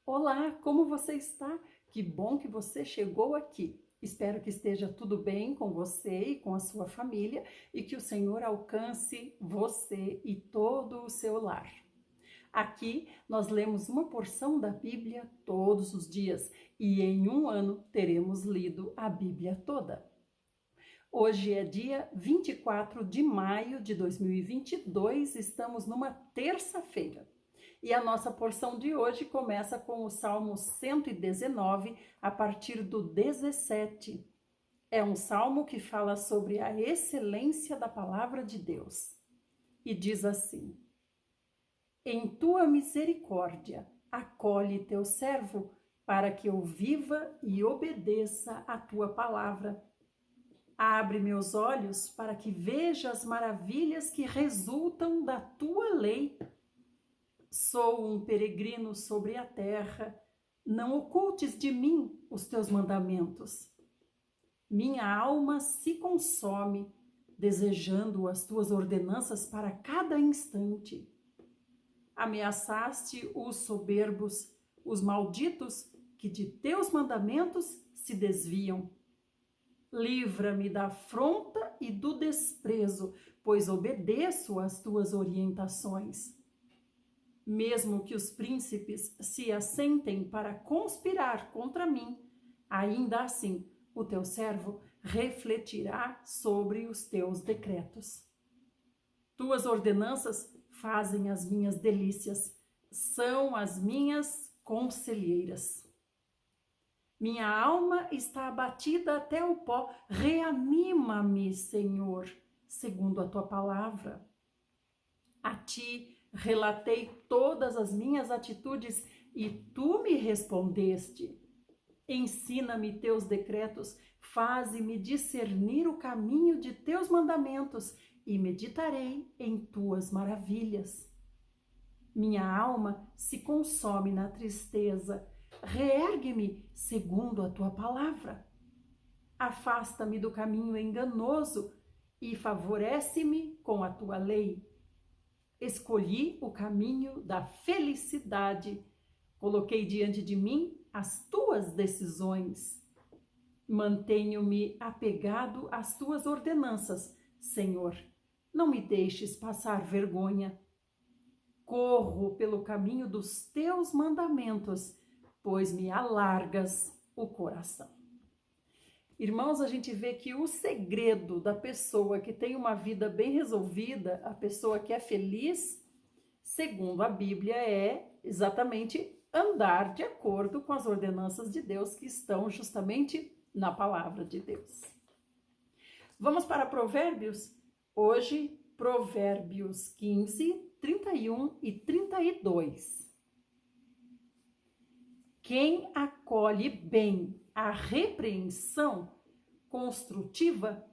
Olá, como você está? Que bom que você chegou aqui. Espero que esteja tudo bem com você e com a sua família e que o Senhor alcance você e todo o seu lar. Aqui nós lemos uma porção da Bíblia todos os dias e em um ano teremos lido a Bíblia toda. Hoje é dia 24 de maio de 2022, estamos numa terça-feira. E a nossa porção de hoje começa com o Salmo 119, a partir do 17. É um salmo que fala sobre a excelência da palavra de Deus. E diz assim: Em tua misericórdia, acolhe teu servo, para que eu viva e obedeça a tua palavra. Abre meus olhos para que veja as maravilhas que resultam da tua lei. Sou um peregrino sobre a terra, não ocultes de mim os teus mandamentos. Minha alma se consome, desejando as tuas ordenanças para cada instante. Ameaçaste os soberbos, os malditos, que de teus mandamentos se desviam. Livra-me da afronta e do desprezo, pois obedeço às tuas orientações. Mesmo que os príncipes se assentem para conspirar contra mim, ainda assim o teu servo refletirá sobre os teus decretos. Tuas ordenanças fazem as minhas delícias, são as minhas conselheiras. Minha alma está abatida até o pó, reanima-me, Senhor, segundo a tua palavra. A ti relatei todas as minhas atitudes e tu me respondeste. Ensina-me teus decretos, faze-me discernir o caminho de teus mandamentos e meditarei em tuas maravilhas. Minha alma se consome na tristeza, reergue-me segundo a tua palavra. Afasta-me do caminho enganoso e favorece-me com a tua lei. Escolhi o caminho da felicidade, coloquei diante de mim as tuas decisões. Mantenho-me apegado às tuas ordenanças, Senhor, não me deixes passar vergonha. Corro pelo caminho dos teus mandamentos, pois me alargas o coração. Irmãos, a gente vê que o segredo da pessoa que tem uma vida bem resolvida, a pessoa que é feliz, segundo a Bíblia, é exatamente andar de acordo com as ordenanças de Deus que estão justamente na palavra de Deus. Vamos para Provérbios? Hoje, Provérbios 15, 31 e 32. Quem acolhe bem a repreensão construtiva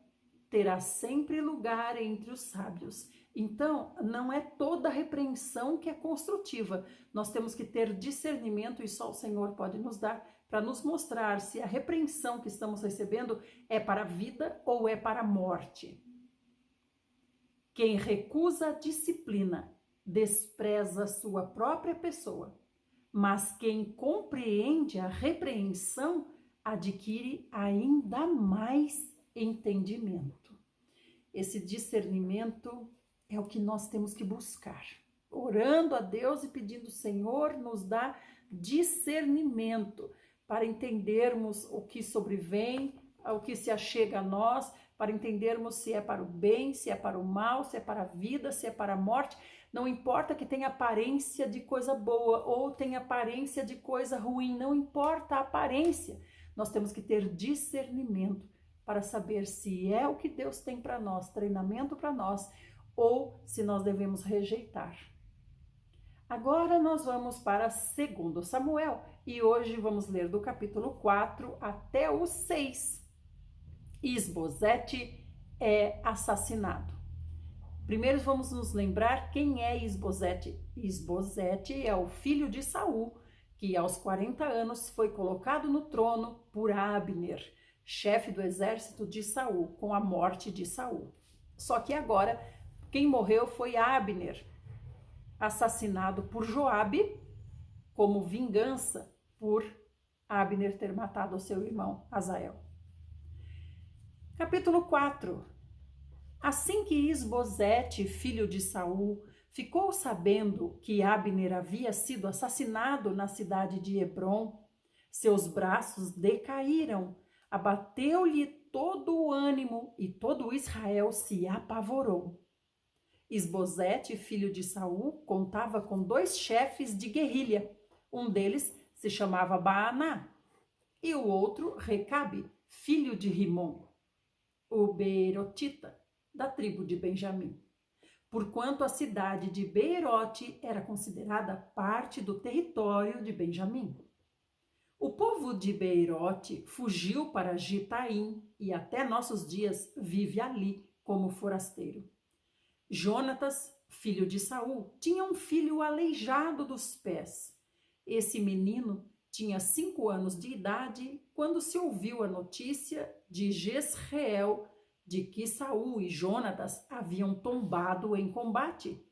terá sempre lugar entre os sábios. Então, não é toda repreensão que é construtiva. Nós temos que ter discernimento e só o Senhor pode nos dar para nos mostrar se a repreensão que estamos recebendo é para a vida ou é para a morte. Quem recusa a disciplina despreza sua própria pessoa, mas quem compreende a repreensão adquire ainda mais entendimento. Esse discernimento é o que nós temos que buscar, orando a Deus e pedindo: Senhor, nos dá discernimento para entendermos o que sobrevém, o que se achega a nós, para entendermos se é para o bem, se é para o mal, se é para a vida, se é para a morte. Não importa que tenha aparência de coisa boa ou tenha aparência de coisa ruim, não importa a aparência. Nós temos que ter discernimento para saber se é o que Deus tem para nós, treinamento para nós, ou se nós devemos rejeitar. Agora nós vamos para 2 Samuel e hoje vamos ler do capítulo 4 até o 6. Isbosete é assassinado. Primeiro vamos nos lembrar quem é Isbosete. Isbosete é o filho de Saul, que aos 40 anos foi colocado no trono por Abner, chefe do exército de Saul, com a morte de Saul. Só que agora quem morreu foi Abner, assassinado por Joabe, como vingança por Abner ter matado o seu irmão Asael. Capítulo 4. Assim que Isbosete, filho de Saul, ficou sabendo que Abner havia sido assassinado na cidade de Hebrom, seus braços decaíram, abateu-lhe todo o ânimo e todo Israel se apavorou. Isbosete, filho de Saul, contava com 2 chefes de guerrilha. Um deles se chamava Baaná e o outro Recabe, filho de Rimom, o Beerotita, da tribo de Benjamim, porquanto a cidade de Beerote era considerada parte do território de Benjamim. O povo de Beerote fugiu para Gitaim e até nossos dias vive ali como forasteiro. Jonatas, filho de Saul, tinha um filho aleijado dos pés. Esse menino tinha 5 anos de idade quando se ouviu a notícia de Jezreel de que Saul e Jonatas haviam tombado em combate.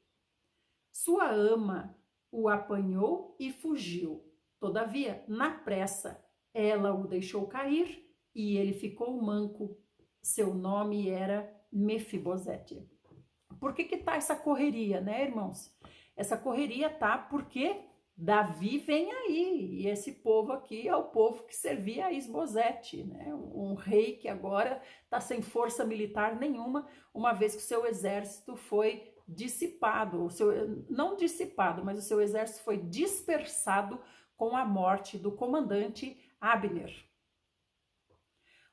Sua ama o apanhou e fugiu. Todavia, na pressa, ela o deixou cair e ele ficou manco. Seu nome era Mefibosete. Por que tá essa correria, né, irmãos? Essa correria tá porque Davi vem aí, e esse povo aqui é o povo que servia a Isbosete, né? Um rei que agora está sem força militar nenhuma, uma vez que o seu exército foi dissipado, não dissipado, mas o seu exército foi dispersado com a morte do comandante Abner.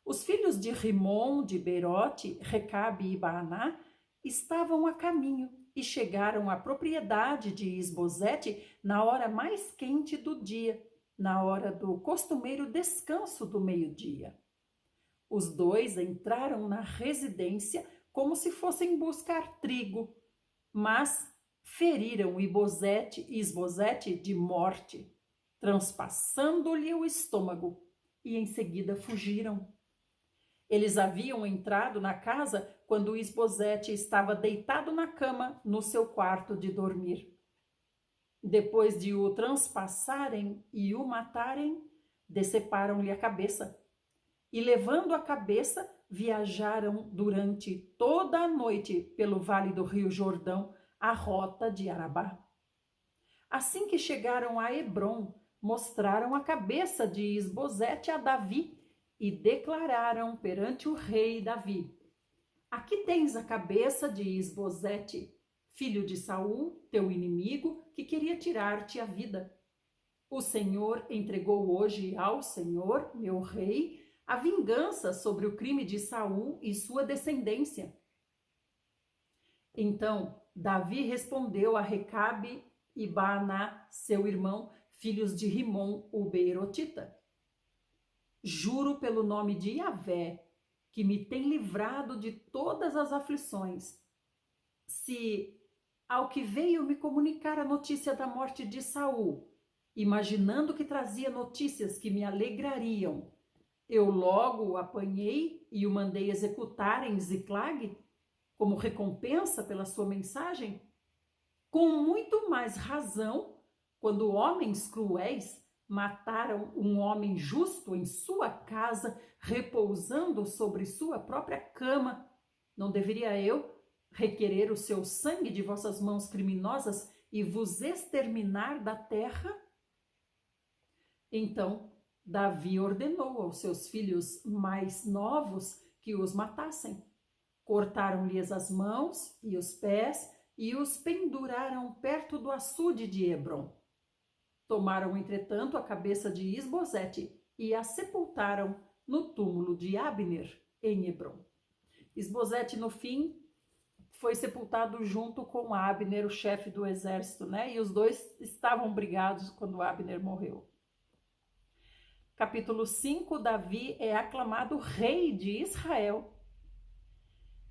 Os filhos de Rimom, de Beerote, Recabe e Baaná estavam a caminho e chegaram à propriedade de Isbosete na hora mais quente do dia, na hora do costumeiro descanso do meio-dia. Os 2 entraram na residência como se fossem buscar trigo, mas feriram Isbosete de morte, transpassando-lhe o estômago, e em seguida fugiram. Eles haviam entrado na casa quando Isbosete estava deitado na cama no seu quarto de dormir. Depois de o transpassarem e o matarem, deceparam-lhe a cabeça. E levando a cabeça, viajaram durante toda a noite pelo vale do rio Jordão, à rota de Arabá. Assim que chegaram a Hebrom, mostraram a cabeça de Isbosete a Davi e declararam perante o rei Davi: aqui tens a cabeça de Isbosete, filho de Saul, teu inimigo, que queria tirar-te a vida. O Senhor entregou hoje ao Senhor, meu rei, a vingança sobre o crime de Saul e sua descendência. Então Davi respondeu a Recabe e Baaná, seu irmão, filhos de Rimom, o Beerotita: juro pelo nome de Yahvé, que me tem livrado de todas as aflições, se ao que veio me comunicar a notícia da morte de Saul, imaginando que trazia notícias que me alegrariam, eu logo o apanhei e o mandei executar em Ziclag, como recompensa pela sua mensagem, com muito mais razão, quando homens cruéis mataram um homem justo em sua casa, repousando sobre sua própria cama, não deveria eu requerer o seu sangue de vossas mãos criminosas e vos exterminar da terra? Então Davi ordenou aos seus filhos mais novos que os matassem. Cortaram-lhes as mãos e os pés e os penduraram perto do açude de Hebrom. Tomaram, entretanto, a cabeça de Isbosete e a sepultaram no túmulo de Abner, em Hebrom. Isbosete, no fim, foi sepultado junto com Abner, o chefe do exército, né? E os 2 estavam brigados quando Abner morreu. Capítulo 5, Davi é aclamado rei de Israel.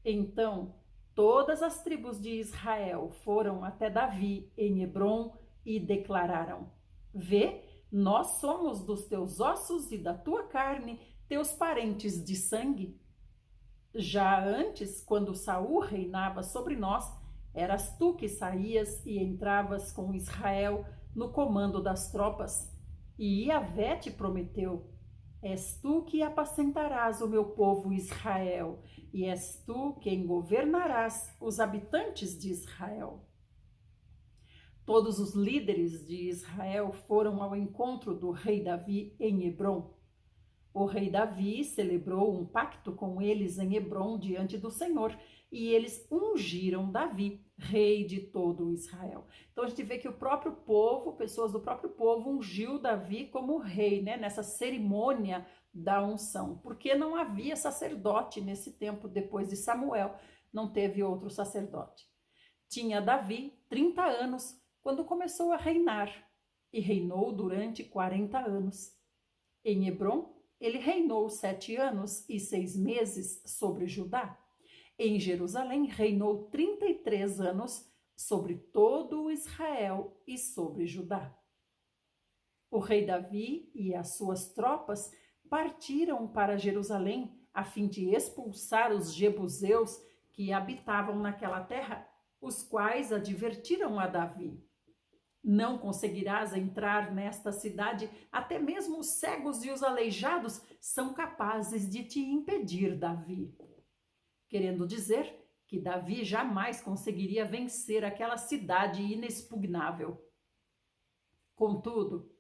Então, todas as tribos de Israel foram até Davi em Hebrom e declararam: vê, nós somos dos teus ossos e da tua carne, teus parentes de sangue. Já antes, quando Saul reinava sobre nós, eras tu que saías e entravas com Israel no comando das tropas, e Yahvé te prometeu: és tu que apacentarás o meu povo Israel, e és tu quem governarás os habitantes de Israel. Todos os líderes de Israel foram ao encontro do rei Davi em Hebrom. O rei Davi celebrou um pacto com eles em Hebrom diante do Senhor, e eles ungiram Davi, rei de todo Israel. Então a gente vê que o próprio povo, pessoas do próprio povo, ungiu Davi como rei, né, nessa cerimônia da unção, porque não havia sacerdote nesse tempo. Depois de Samuel, não teve outro sacerdote. Tinha Davi 30 anos quando começou a reinar, e reinou durante 40 anos. Em Hebrom, ele reinou 7 anos e 6 meses sobre Judá. Em Jerusalém, reinou 33 anos sobre todo o Israel e sobre Judá. O rei Davi e as suas tropas partiram para Jerusalém a fim de expulsar os jebuseus que habitavam naquela terra, os quais advertiram a Davi: não conseguirás entrar nesta cidade, até mesmo os cegos e os aleijados são capazes de te impedir, Davi. Querendo dizer que Davi jamais conseguiria vencer aquela cidade inexpugnável. Contudo,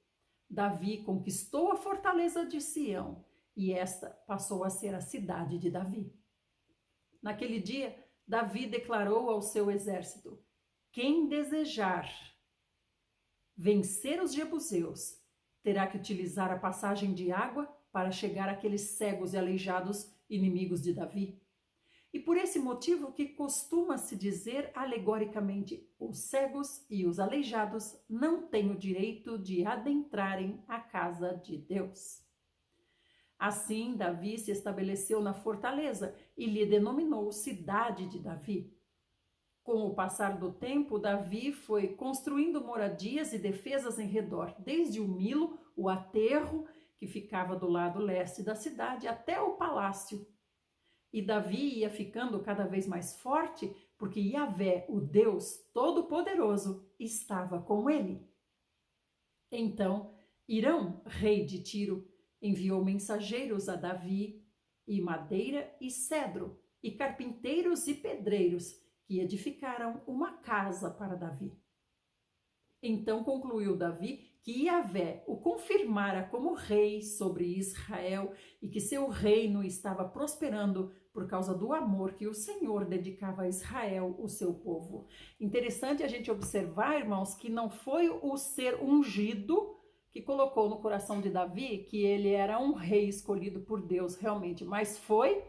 Davi conquistou a fortaleza de Sião, e esta passou a ser a cidade de Davi. Naquele dia, Davi declarou ao seu exército: quem desejar vencer os jebuseus terá que utilizar a passagem de água para chegar àqueles cegos e aleijados inimigos de Davi. E por esse motivo que costuma-se dizer alegoricamente: os cegos e os aleijados não têm o direito de adentrarem a casa de Deus. Assim, Davi se estabeleceu na fortaleza e lhe denominou Cidade de Davi. Com o passar do tempo, Davi foi construindo moradias e defesas em redor, desde o Milo, o aterro, que ficava do lado leste da cidade, até o palácio. E Davi ia ficando cada vez mais forte, porque Yahvé, o Deus Todo-Poderoso, estava com ele. Então, Hirão, rei de Tiro, enviou mensageiros a Davi, e madeira e cedro, e carpinteiros e pedreiros, que edificaram uma casa para Davi. Então concluiu Davi que Yahvé o confirmara como rei sobre Israel e que seu reino estava prosperando por causa do amor que o Senhor dedicava a Israel, o seu povo. Interessante a gente observar, irmãos, que não foi o ser ungido que colocou no coração de Davi que ele era um rei escolhido por Deus realmente, mas foi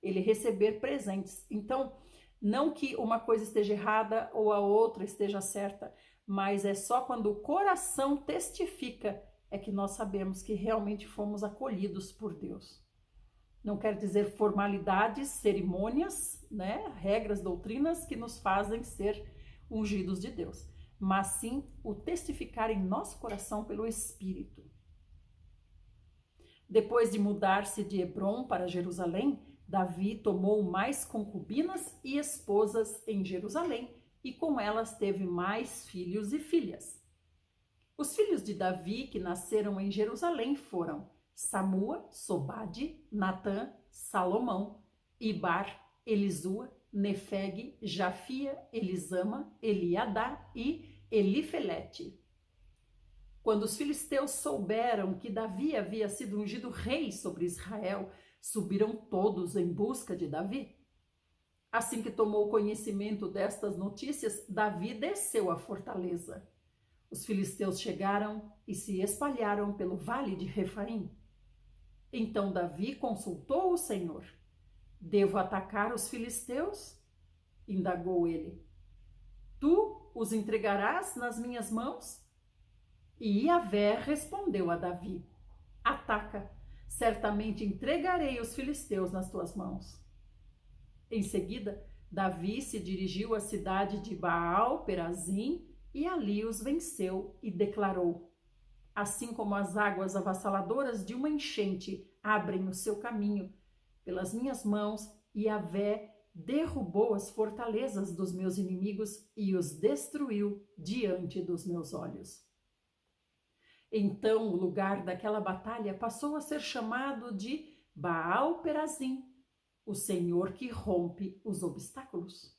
ele receber presentes. Então, não que uma coisa esteja errada ou a outra esteja certa, mas é só quando o coração testifica é que nós sabemos que realmente fomos acolhidos por Deus. Não quer dizer formalidades, cerimônias, né, regras, doutrinas que nos fazem ser ungidos de Deus, mas sim o testificar em nosso coração pelo Espírito. Depois de mudar-se de Hebrom para Jerusalém, Davi tomou mais concubinas e esposas em Jerusalém, e com elas teve mais filhos e filhas. Os filhos de Davi que nasceram em Jerusalém foram Samua, Sobade, Natã, Salomão, Ibar, Elisua, Nefeg, Jafia, Elisama, Eliadá e Elifelete. Quando os filisteus souberam que Davi havia sido ungido rei sobre Israel, subiram todos em busca de Davi. Assim que tomou conhecimento destas notícias, Davi desceu à fortaleza. Os filisteus chegaram e se espalharam pelo vale de Refaim. Então Davi consultou o Senhor. Devo atacar os filisteus? Indagou ele. Tu os entregarás nas minhas mãos? E Yahvé respondeu a Davi: ataca, certamente entregarei os filisteus nas tuas mãos. Em seguida, Davi se dirigiu à cidade de Baal-Perazim e ali os venceu e declarou: assim como as águas avassaladoras de uma enchente abrem o seu caminho, pelas minhas mãos, Yahvé derrubou as fortalezas dos meus inimigos e os destruiu diante dos meus olhos. Então o lugar daquela batalha passou a ser chamado de Baal-Perazim, o Senhor que rompe os obstáculos.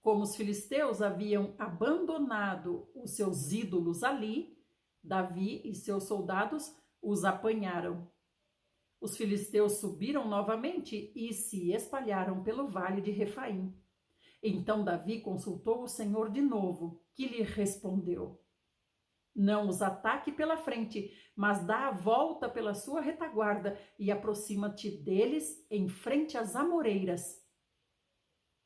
Como os filisteus haviam abandonado os seus ídolos ali, Davi e seus soldados os apanharam. Os filisteus subiram novamente e se espalharam pelo vale de Refaim. Então Davi consultou o Senhor de novo, que lhe respondeu: não os ataque pela frente, mas dá a volta pela sua retaguarda e aproxima-te deles em frente às amoreiras.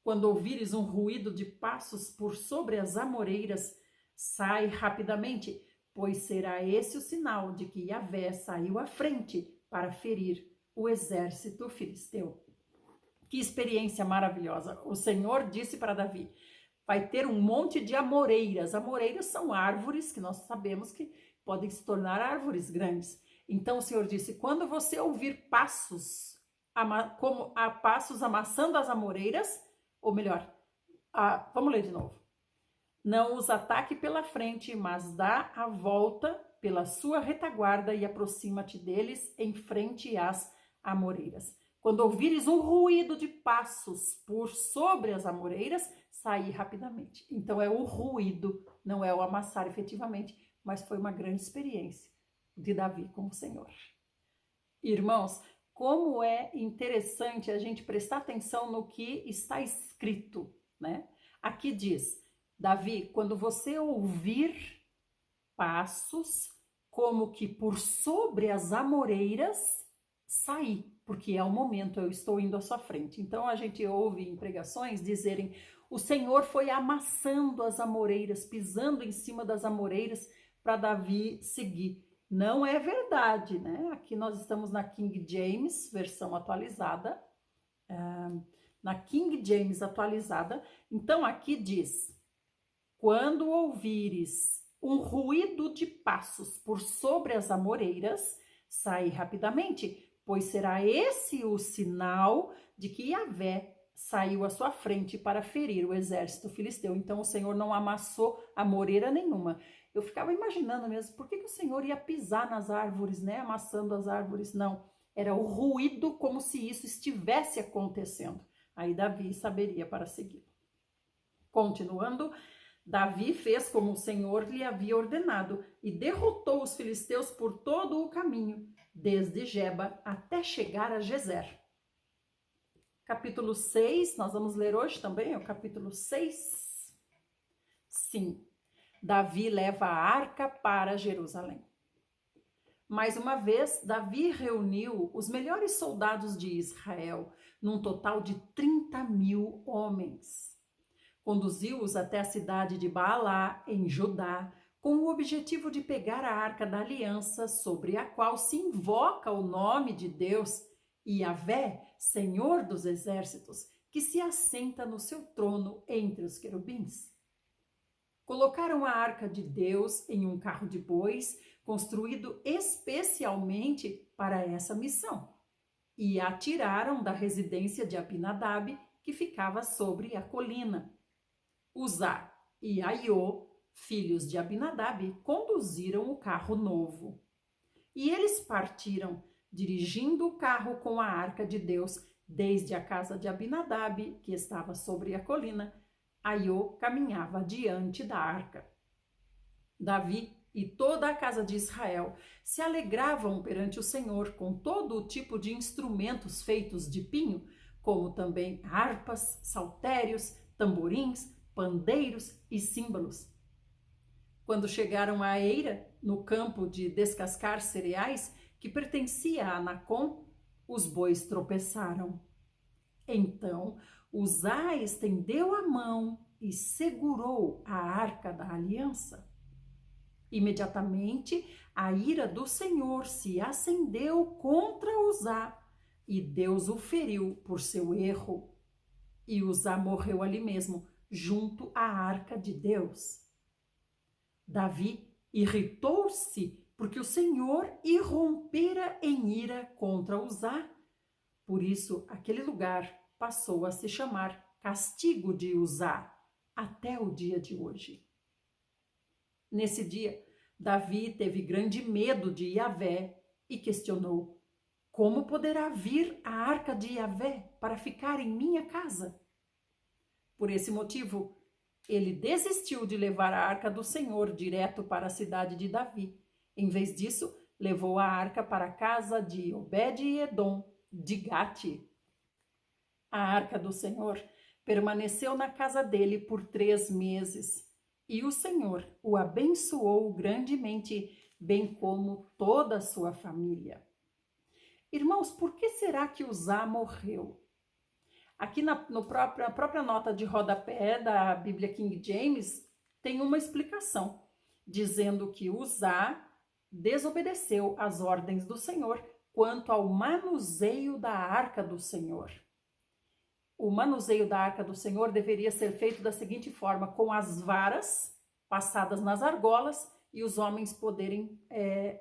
Quando ouvires um ruído de passos por sobre as amoreiras, sai rapidamente, pois será esse o sinal de que Yahvé saiu à frente para ferir o exército filisteu. Que experiência maravilhosa! O Senhor disse para Davi: vai ter um monte de amoreiras. Amoreiras são árvores que nós sabemos que podem se tornar árvores grandes. Então o Senhor disse: quando você ouvir passos, como há passos amassando as amoreiras, ou melhor, vamos ler de novo. Não os ataque pela frente, mas dá a volta pela sua retaguarda e aproxima-te deles em frente às amoreiras. Quando ouvires um ruído de passos por sobre as amoreiras, sair rapidamente. Então é o ruído, não é o amassar efetivamente, mas foi uma grande experiência de Davi com o Senhor. Irmãos, como é interessante a gente prestar atenção no que está escrito, né? Aqui diz: Davi, quando você ouvir passos como que por sobre as amoreiras, sair, porque é o momento, eu estou indo à sua frente. Então a gente ouve em pregações dizerem: o Senhor foi amassando as amoreiras, pisando em cima das amoreiras para Davi seguir. Não é verdade, né? Aqui nós estamos na King James, versão atualizada. Na King James atualizada. Então aqui diz: quando ouvires um ruído de passos por sobre as amoreiras, sai rapidamente, pois será esse o sinal de que Yahvé saiu à sua frente para ferir o exército filisteu. Então o Senhor não amassou amoreira nenhuma. Eu ficava imaginando mesmo, por que o Senhor ia pisar nas árvores, né? Amassando as árvores? Não, era o ruído como se isso estivesse acontecendo. Aí Davi saberia para seguir. Continuando, Davi fez como o Senhor lhe havia ordenado e derrotou os filisteus por todo o caminho, desde Geba até chegar a Gezer. Capítulo 6, nós vamos ler hoje também, é o capítulo 6. Sim, Davi leva a arca para Jerusalém. Mais uma vez, Davi reuniu os melhores soldados de Israel, num total de 30.000 homens. Conduziu-os até a cidade de Baalá, em Judá, com o objetivo de pegar a arca da aliança, sobre a qual se invoca o nome de Deus, Yahvé, Senhor dos exércitos, que se assenta no seu trono entre os querubins. Colocaram a arca de Deus em um carro de bois, construído especialmente para essa missão, e a tiraram da residência de Abinadab, que ficava sobre a colina. Uzá e Aiô, filhos de Abinadab, conduziram o carro novo. E eles partiram, dirigindo o carro com a arca de Deus, desde a casa de Abinadab, que estava sobre a colina. Aiô caminhava diante da arca. Davi e toda a casa de Israel se alegravam perante o Senhor com todo o tipo de instrumentos feitos de pinho, como também harpas, saltérios, tamborins, pandeiros e símbolos. Quando chegaram à eira, no campo de descascar cereais, que pertencia a Anacom, os bois tropeçaram. Então Uzá estendeu a mão e segurou a arca da aliança. Imediatamente a ira do Senhor se acendeu contra Uzá e Deus o feriu por seu erro. E Uzá morreu ali mesmo, junto à arca de Deus. Davi irritou-se porque o Senhor irrompera em ira contra Uzá. Por isso, aquele lugar passou a se chamar Castigo de Uzá, até o dia de hoje. Nesse dia, Davi teve grande medo de Yahvé e questionou: como poderá vir a arca de Yahvé para ficar em minha casa? Por esse motivo, ele desistiu de levar a arca do Senhor direto para a cidade de Davi. Em vez disso, levou a arca para a casa de Obed-edom de Gate. A arca do Senhor permaneceu na casa dele por 3 meses, e o Senhor o abençoou grandemente, bem como toda a sua família. Irmãos, por que será que Uzá morreu? Aqui na própria nota de rodapé da Bíblia King James tem uma explicação, dizendo que Uzá desobedeceu às ordens do Senhor quanto ao manuseio da arca do Senhor. O manuseio da arca do Senhor deveria ser feito da seguinte forma: com as varas passadas nas argolas e os homens poderem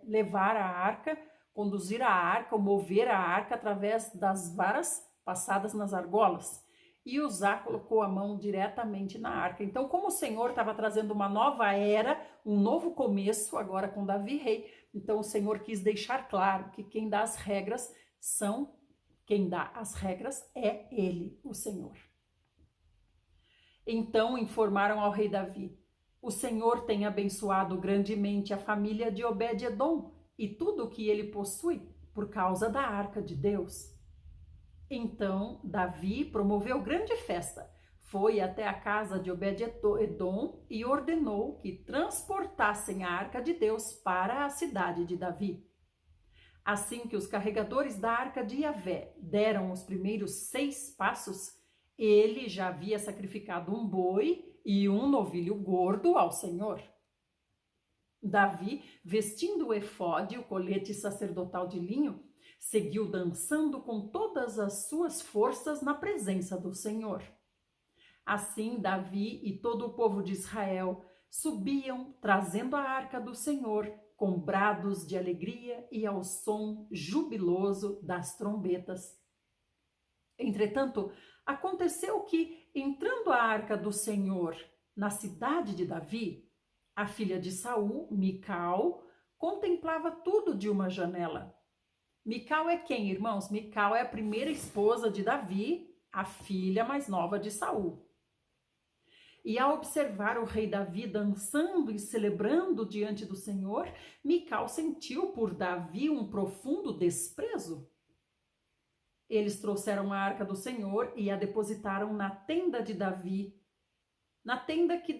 levar a arca, conduzir a arca, ou mover a arca através das varas passadas nas argolas. E Uzá colocou a mão diretamente na arca. Então, como o Senhor estava trazendo uma nova era, um novo começo, agora com Davi rei, então o Senhor quis deixar claro que quem dá as regras é Ele, o Senhor. Então informaram ao rei Davi: o Senhor tem abençoado grandemente a família de Obed-edom e tudo o que ele possui por causa da arca de Deus. Então Davi promoveu grande festa, foi até a casa de Obed-edom e ordenou que transportassem a arca de Deus para a cidade de Davi. Assim que os carregadores da arca de Yahvé deram os primeiros 6 passos, ele já havia sacrificado um boi e um novilho gordo ao Senhor. Davi, vestindo o efode, o colete sacerdotal de linho, seguiu dançando com todas as suas forças na presença do Senhor. Assim, Davi e todo o povo de Israel subiam, trazendo a arca do Senhor, com brados de alegria e ao som jubiloso das trombetas. Entretanto, aconteceu que, entrando a arca do Senhor na cidade de Davi, a filha de Saul, Mical, contemplava tudo de uma janela. Mical é quem, irmãos? Mical é a primeira esposa de Davi, a filha mais nova de Saul. E ao observar o rei Davi dançando e celebrando diante do Senhor, Mical sentiu por Davi um profundo desprezo. Eles trouxeram a arca do Senhor e a depositaram na tenda de Davi, na tenda que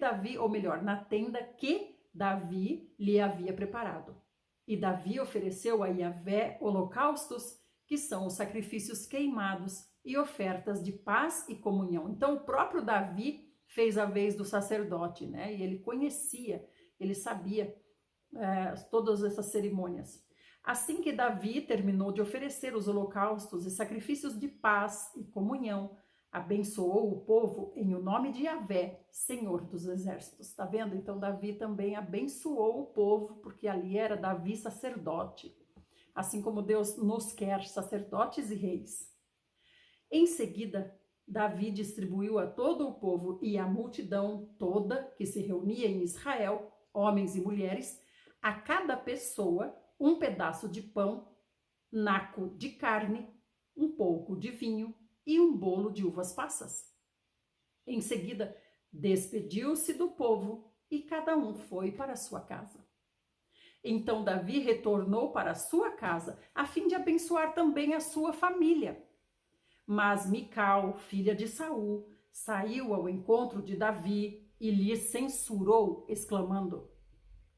Davi lhe havia preparado. E Davi ofereceu a Yahvé holocaustos, que são os sacrifícios queimados, e ofertas de paz e comunhão. Então, o próprio Davi fez a vez do sacerdote, né? E ele conhecia, ele sabia todas essas cerimônias. Assim que Davi terminou de oferecer os holocaustos e sacrifícios de paz e comunhão, abençoou o povo em o nome de Yahvé, Senhor dos exércitos. Tá vendo? Então Davi também abençoou o povo, porque ali era Davi sacerdote, assim como Deus nos quer sacerdotes e reis. Em seguida, Davi distribuiu a todo o povo e à multidão toda que se reunia em Israel, homens e mulheres, a cada pessoa um pedaço de pão, naco de carne, um pouco de vinho e um bolo de uvas passas. Em seguida, despediu-se do povo e cada um foi para sua casa. Então Davi retornou para sua casa, a fim de abençoar também a sua família. Mas Mical, filha de Saul, saiu ao encontro de Davi e lhe censurou, exclamando: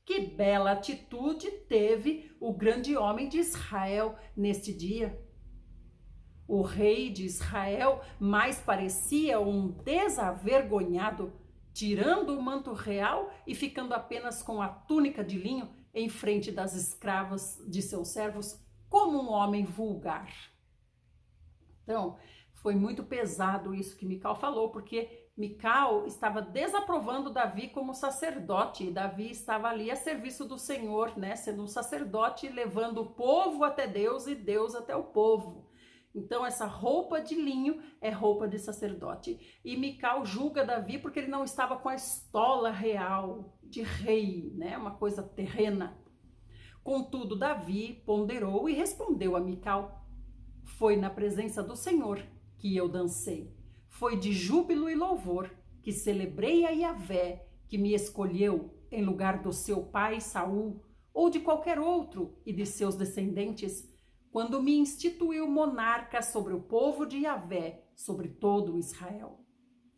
que bela atitude teve o grande homem de Israel neste dia! O rei de Israel mais parecia um desavergonhado, tirando o manto real e ficando apenas com a túnica de linho em frente das escravas de seus servos, como um homem vulgar. Então, foi muito pesado isso que Mical falou, porque Mical estava desaprovando Davi como sacerdote, e Davi estava ali a serviço do Senhor, né, sendo um sacerdote, levando o povo até Deus e Deus até o povo. Então essa roupa de linho é roupa de sacerdote. E Mical julga Davi porque ele não estava com a estola real de rei, né? Uma coisa terrena. Contudo, Davi ponderou e respondeu a Mical: foi na presença do Senhor que eu dancei. Foi de júbilo e louvor que celebrei a Yahvé, que me escolheu em lugar do seu pai Saul, ou de qualquer outro e de seus descendentes, quando me instituiu monarca sobre o povo de Yahvé, sobre todo Israel.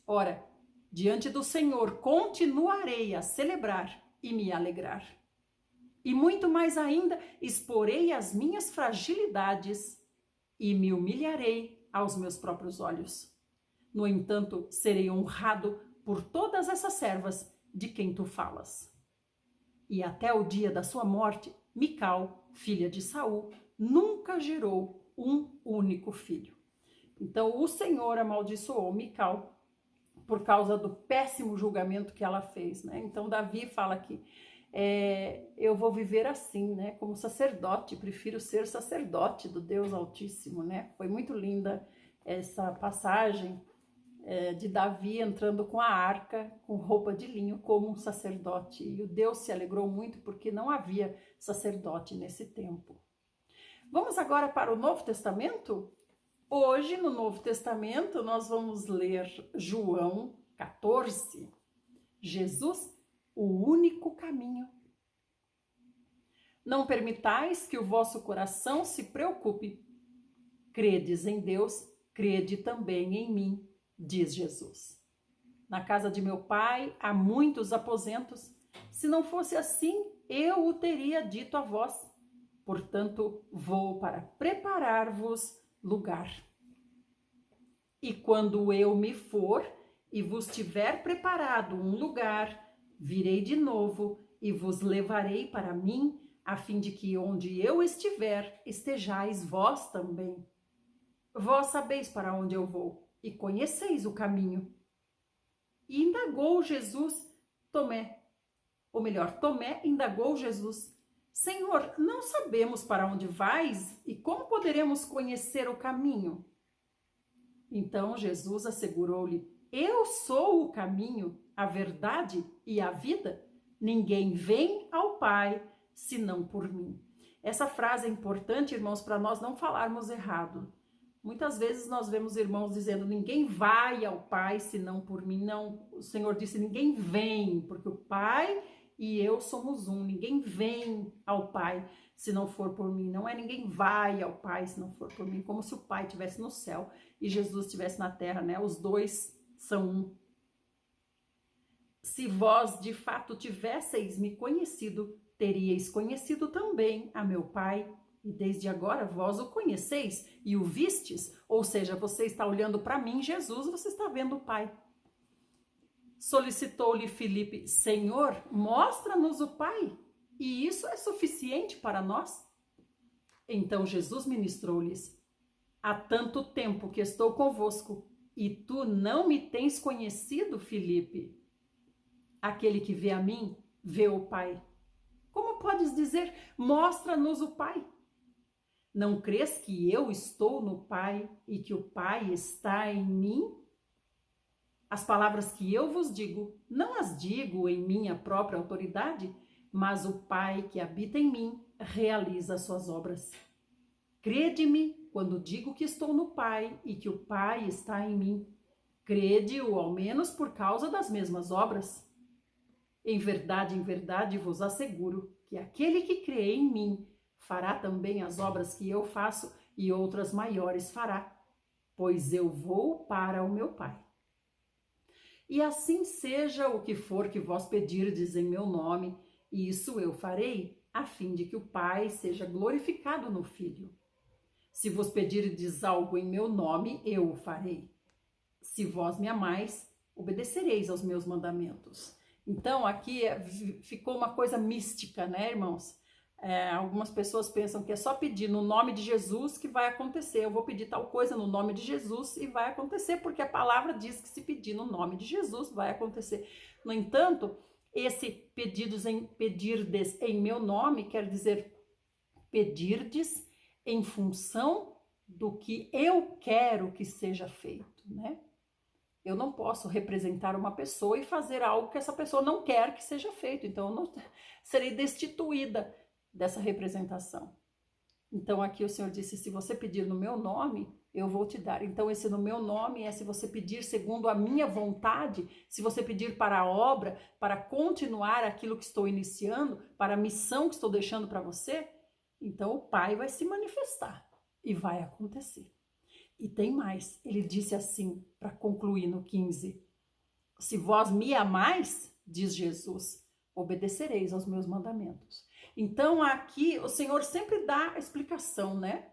Ora, diante do Senhor continuarei a celebrar e me alegrar. E muito mais ainda, exporei as minhas fragilidades e me humilharei aos meus próprios olhos. No entanto, serei honrado por todas essas servas de quem tu falas. E até o dia da sua morte, Mical, filha de Saul, nunca gerou um único filho. Então o Senhor amaldiçoou Mical por causa do péssimo julgamento que ela fez, né? Então Davi fala que eu vou viver assim, né? Como sacerdote, prefiro ser sacerdote do Deus Altíssimo, né? Foi muito linda essa passagem de Davi entrando com a arca, com roupa de linho, como um sacerdote. E o Deus se alegrou muito porque não havia sacerdote nesse tempo. Vamos agora para o Novo Testamento? Hoje, no Novo Testamento, nós vamos ler João 14. Jesus, o único caminho. Não permitais que o vosso coração se preocupe. Credes em Deus, crede também em mim, diz Jesus. Na casa de meu pai há muitos aposentos. Se não fosse assim, eu o teria dito a vós. Portanto, vou para preparar-vos lugar. E quando eu me for e vos tiver preparado um lugar, virei de novo e vos levarei para mim, a fim de que onde eu estiver, estejais vós também. Vós sabeis para onde eu vou e conheceis o caminho. E indagou Jesus Tomé, ou melhor, Tomé indagou Jesus: Senhor, não sabemos para onde vais e como poderemos conhecer o caminho? Então Jesus assegurou-lhe: eu sou o caminho, a verdade e a vida. Ninguém vem ao Pai senão por mim. Essa frase é importante, irmãos, para nós não falarmos errado. Muitas vezes nós vemos irmãos dizendo: ninguém vai ao Pai senão por mim. Não, o Senhor disse: ninguém vem, porque o Pai e eu somos um. Ninguém vem ao Pai se não for por mim. Não é ninguém vai ao Pai se não for por mim, como se o Pai estivesse no céu e Jesus estivesse na terra, né? Os dois são um. Se vós de fato tivesseis me conhecido, teríeis conhecido também a meu Pai, e desde agora vós o conheceis e o vistes, ou seja, você está olhando para mim, Jesus, você está vendo o Pai. Solicitou-lhe Filipe: Senhor, mostra-nos o Pai, e isso é suficiente para nós? Então Jesus ministrou-lhes: há tanto tempo que estou convosco, e tu não me tens conhecido, Filipe? Aquele que vê a mim, vê o Pai. Como podes dizer: mostra-nos o Pai? Não crês que eu estou no Pai e que o Pai está em mim? As palavras que eu vos digo, não as digo em minha própria autoridade, mas o Pai que habita em mim realiza as suas obras. Crede-me quando digo que estou no Pai e que o Pai está em mim. Crede-o ao menos por causa das mesmas obras. Em verdade vos asseguro que aquele que crê em mim fará também as obras que eu faço e outras maiores fará, pois eu vou para o meu Pai. E assim seja o que for que vós pedirdes em meu nome, isso eu farei, a fim de que o Pai seja glorificado no Filho. Se vos pedirdes algo em meu nome, eu o farei. Se vós me amais, obedecereis aos meus mandamentos. Então, aqui ficou uma coisa mística, né, irmãos? Algumas pessoas pensam que é só pedir no nome de Jesus que vai acontecer. Eu vou pedir tal coisa no nome de Jesus e vai acontecer, porque a palavra diz que se pedir no nome de Jesus vai acontecer. No entanto, esse pedirdes em meu nome quer dizer pedirdes em função do que eu quero que seja feito, né? Eu não posso representar uma pessoa e fazer algo que essa pessoa não quer que seja feito. Então, eu não serei destituída dessa representação. Então, aqui o Senhor disse, se você pedir no meu nome, eu vou te dar. Então, esse no meu nome é se você pedir segundo a minha vontade, se você pedir para a obra, para continuar aquilo que estou iniciando, para a missão que estou deixando para você, então o Pai vai se manifestar e vai acontecer. E tem mais, ele disse assim, para concluir no 15, se vós me amais, diz Jesus, obedecereis aos meus mandamentos. Então aqui o Senhor sempre dá a explicação, né?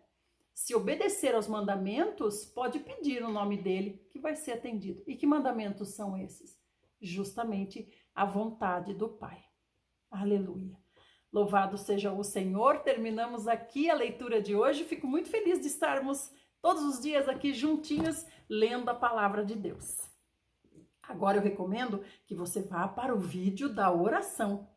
Se obedecer aos mandamentos, pode pedir no nome dele que vai ser atendido. E que mandamentos são esses? Justamente a vontade do Pai. Aleluia. Louvado seja o Senhor. Terminamos aqui a leitura de hoje. Fico muito feliz de estarmos todos os dias aqui juntinhos lendo a palavra de Deus. Agora eu recomendo que você vá para o vídeo da oração.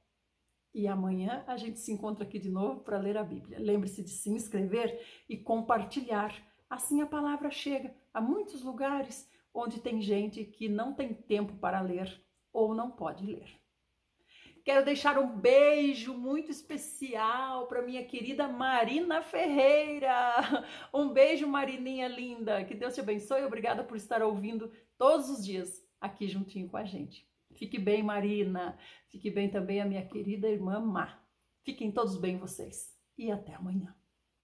E amanhã a gente se encontra aqui de novo para ler a Bíblia. Lembre-se de se inscrever e compartilhar. Assim a palavra chega a muitos lugares onde tem gente que não tem tempo para ler ou não pode ler. Quero deixar um beijo muito especial para minha querida Marina Ferreira. Um beijo, Marininha linda. Que Deus te abençoe. Obrigada por estar ouvindo todos os dias aqui juntinho com a gente. Fique bem, Marina. Fique bem também a minha querida irmã Má. Fiquem todos bem vocês. E até amanhã.